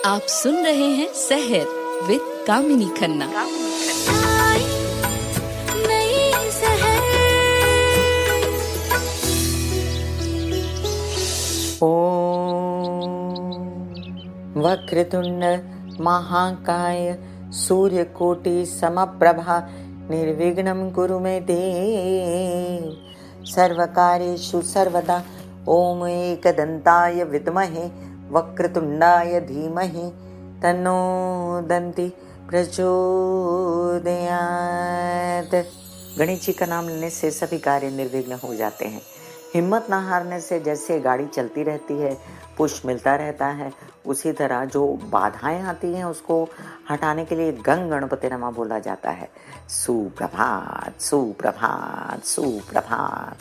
आप सुन रहे हैं सहर विद कामिनी खन्ना। ओम वक्रतुंड महाकाय सूर्यकोटि समप्रभा निर्विघ्नं कुरु मे देव सर्वकार्येषु सर्वदा। ओम एकदन्ताय विद्महे वक्रतुंडाय धीमहि तन्नो दन्ति प्रचोदयात्। गणेश जी का नाम लेने से सभी कार्य निर्विघ्न हो जाते हैं। हिम्मत ना हारने से जैसे गाड़ी चलती रहती है, पुश मिलता रहता है, उसी तरह जो बाधाएं आती हैं उसको हटाने के लिए गंग गणपति नमा बोला जाता है। सुप्रभात सुप्रभात सुप्रभात।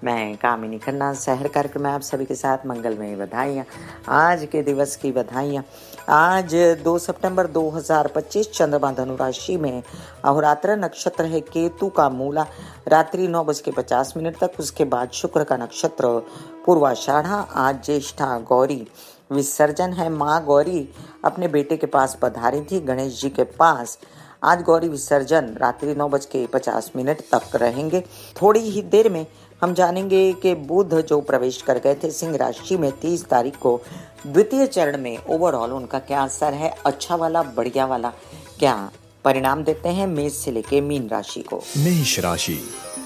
मैं कामिनी खन्ना सहर कार्यक्रम में आप सभी के साथ मंगलमय बधाइयाँ। आज के दिवस की बधाइयाँ। आज 2 सितंबर 2025 चंद्रमा धनु राशि में अहोरात्र नक्षत्र है केतु का मूला रात्रि 9:50 तक। उसके बाद शुक्र का नक्षत्र पूर्वाषाढ़ा। आज ज्येष्ठा गौरी विसर्जन है। माँ गौरी अपने बेटे के पास पधारी थी, गणेश जी के पास। आज गौरी विसर्जन रात्रि 9:50 तक रहेंगे। थोड़ी ही देर में हम जानेंगे कि बुध जो प्रवेश कर गए थे सिंह राशि में 30 तारीख को, द्वितीय चरण में ओवरऑल उनका क्या असर है, अच्छा वाला बढ़िया वाला क्या परिणाम देते हैं मेष से लेके मीन राशि को। मेष राशि।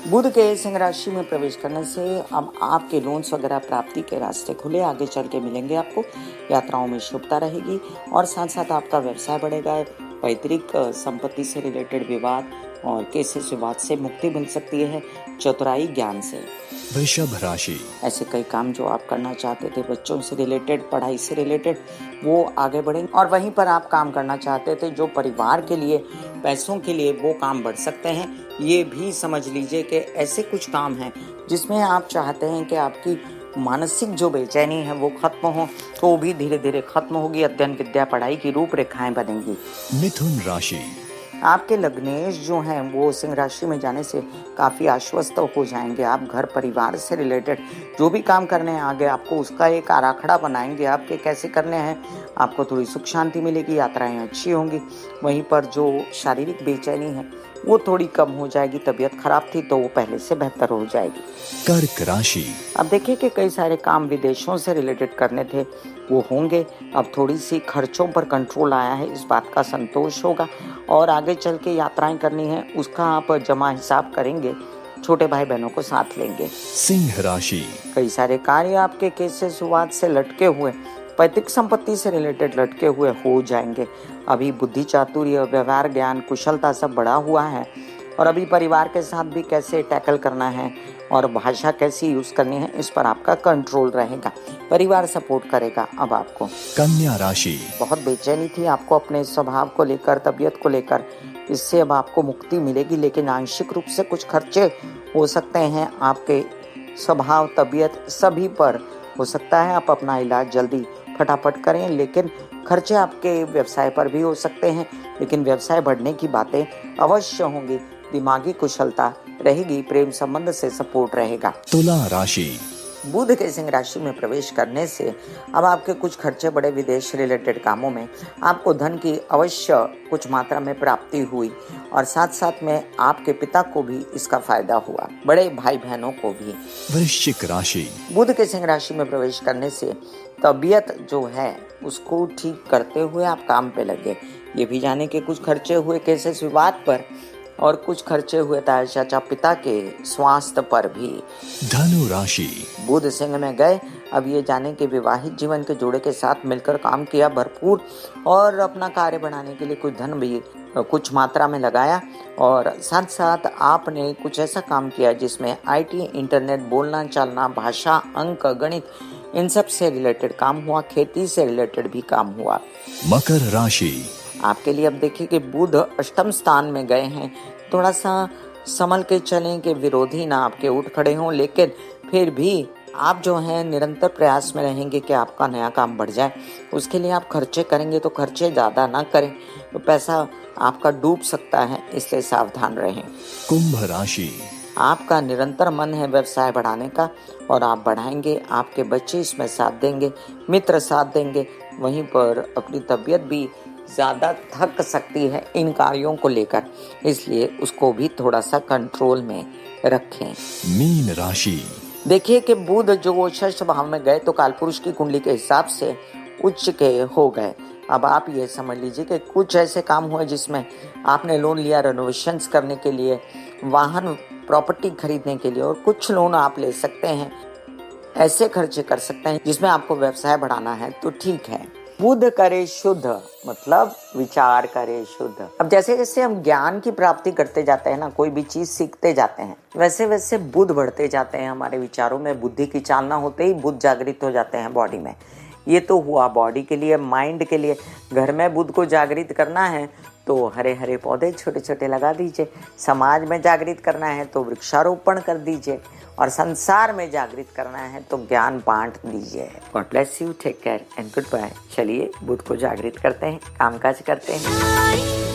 बुध के सिंह राशि में प्रवेश करने से अब आपके लोन्स वगैरह प्राप्ति के रास्ते खुले, आगे चल के मिलेंगे आपको। यात्राओं में शुभता रहेगी और साथ साथ आपका व्यवसाय बढ़ेगा। पैतृक संपत्ति से रिलेटेड विवाद और केसेस विवाद से मुक्ति मिल सकती है चतुराई ज्ञान से। वृषभ राशि। ऐसे कई काम जो आप करना चाहते थे, बच्चों से रिलेटेड, पढ़ाई से रिलेटेड, वो आगे बढ़ेंगे। और वहीं पर आप काम करना चाहते थे जो परिवार के लिए, पैसों के लिए, वो काम बढ़ सकते हैं। ये भी समझ लीजिए कि ऐसे कुछ काम हैं जिसमें आप चाहते हैं कि आपकी मानसिक जो बेचैनी है वो खत्म हो, तो वो भी धीरे धीरे खत्म होगी। अध्ययन विद्या पढ़ाई की रूपरेखाएं बनेंगी। मिथुन राशि। आपके लग्नेश जो हैं वो सिंह राशि में जाने से काफ़ी आश्वस्त हो जाएंगे। आप घर परिवार से रिलेटेड जो भी काम करने हैं आगे, आपको उसका एक आराखड़ा बनाएंगे आपके कैसे करने हैं। आपको थोड़ी सुख शांति मिलेगी, यात्राएं अच्छी होंगी। वहीं पर जो शारीरिक बेचैनी है वो थोड़ी कम हो जाएगी। तबीयत खराब थी तो वो पहले से बेहतर हो जाएगी। कर्क राशि। अब देखिए कि कई सारे काम विदेशों से रिलेटेड करने थे वो होंगे। अब थोड़ी सी खर्चों पर कंट्रोल आया है, इस बात का संतोष होगा। और आगे चल के यात्राएं करनी है उसका आप जमा हिसाब करेंगे, छोटे भाई बहनों को साथ लेंगे। सिंह राशि। कई सारे कार्य आपके केसेस विवाद से लटके हुए, पैतृक संपत्ति से रिलेटेड लटके हुए हो जाएंगे। अभी बुद्धि चातुर्य, व्यवहार ज्ञान, कुशलता सब बढ़ा हुआ है। और अभी परिवार के साथ भी कैसे टैकल करना है और भाषा कैसी यूज करनी है, इस पर आपका कंट्रोल रहेगा। परिवार सपोर्ट करेगा। अब आपको कन्या राशि। बहुत बेचैनी थी आपको अपने स्वभाव को लेकर, तबीयत को लेकर, इससे अब आपको मुक्ति मिलेगी। लेकिन आंशिक रूप से कुछ खर्चे हो सकते हैं आपके स्वभाव, तबीयत सभी पर हो सकता है। आप अपना इलाज जल्दी फटाफट करें, लेकिन खर्चे आपके व्यवसाय पर भी हो सकते हैं। लेकिन व्यवसाय बढ़ने की बातें अवश्य होंगी। दिमागी कुशलता रहेगी, प्रेम संबंध से सपोर्ट रहेगा। तुला राशि। बुध के सिंह राशि में प्रवेश करने से अब आपके कुछ खर्चे बढ़े। विदेश रिलेटेड कामों में आपको धन की अवश्य कुछ मात्रा में प्राप्ति हुई और साथ साथ में आपके पिता को भी इसका फायदा हुआ, बड़े भाई बहनों को भी। वृश्चिक राशि। बुध के सिंह राशि में प्रवेश करने से तबीयत जो है उसको ठीक करते हुए आप काम पे लगे। ये भी जाने के कुछ खर्चे हुए केसेस विवाद पर और कुछ खर्चे हुए ताया चाचा पिता के स्वास्थ्य पर भी। धनु राशि। बुध सिंह में गए। अब ये जाने के विवाहित जीवन के जोड़े के साथ मिलकर काम किया भरपूर और अपना कार्य बढ़ाने के लिए कुछ धन भी कुछ मात्रा में लगाया। और साथ साथ आपने कुछ ऐसा काम किया जिसमें IT, इंटरनेट, बोलना चालना, भाषा, अंक, गणित, इन सब से रिलेटेड काम हुआ। खेती से रिलेटेड भी काम हुआ। मकर राशि। आपके लिए अब देखिए कि बुध अष्टम स्थान में गए हैं। थोड़ा सा संभल के चलें कि विरोधी ना आपके उठ खड़े हों, लेकिन फिर भी आप जो हैं निरंतर प्रयास में रहेंगे कि आपका नया काम बढ़ जाए। उसके लिए आप खर्चे करेंगे तो खर्चे ज़्यादा ना करें, तो पैसा आपका डूब सकता है, इसलिए सावधान रहें। कुंभ राशि। आपका निरंतर मन है व्यवसाय बढ़ाने का और आप बढ़ाएंगे, आपके बच्चे इसमें साथ देंगे, मित्र साथ देंगे। वहीं पर अपनी तबीयत भी ज़्यादा थक सकती है इन कार्यों को लेकर, इसलिए उसको भी थोड़ा सा कंट्रोल में रखें। मीन राशि। देखिए कि बुध जो वो षष्ठ भाव में गए तो कालपुरुष की कुंडली के हिसाब से उच्च के हो गए। अब आप ये समझ लीजिए कि कुछ ऐसे काम हुए जिसमें आपने लोन लिया रेनोवेशंस करने के लिए, वाहन प्रॉपर्टी खरीदने के लिए, और कुछ लोन आप ले सकते हैं, ऐसे खर्चे कर सकते हैं जिसमें आपको व्यवसाय बढ़ाना है तो ठीक है। बुध करे शुद्ध मतलब विचार करे शुद्ध। अब जैसे जैसे हम ज्ञान की प्राप्ति करते जाते हैं ना, कोई भी चीज सीखते जाते हैं, वैसे वैसे बुध बढ़ते जाते हैं हमारे विचारों में। बुद्धि की चालना होते ही बुध जागृत हो जाते हैं बॉडी में। ये तो हुआ बॉडी के लिए, माइंड के लिए। घर में बुध को जागृत करना है तो हरे हरे पौधे छोटे छोटे लगा दीजिए। समाज में जागृत करना है तो वृक्षारोपण कर दीजिए, और संसार में जागृत करना है तो ज्ञान बांट दीजिए। God bless you, take care and goodbye. चलिए बुध को जागृत करते हैं, कामकाज करते हैं।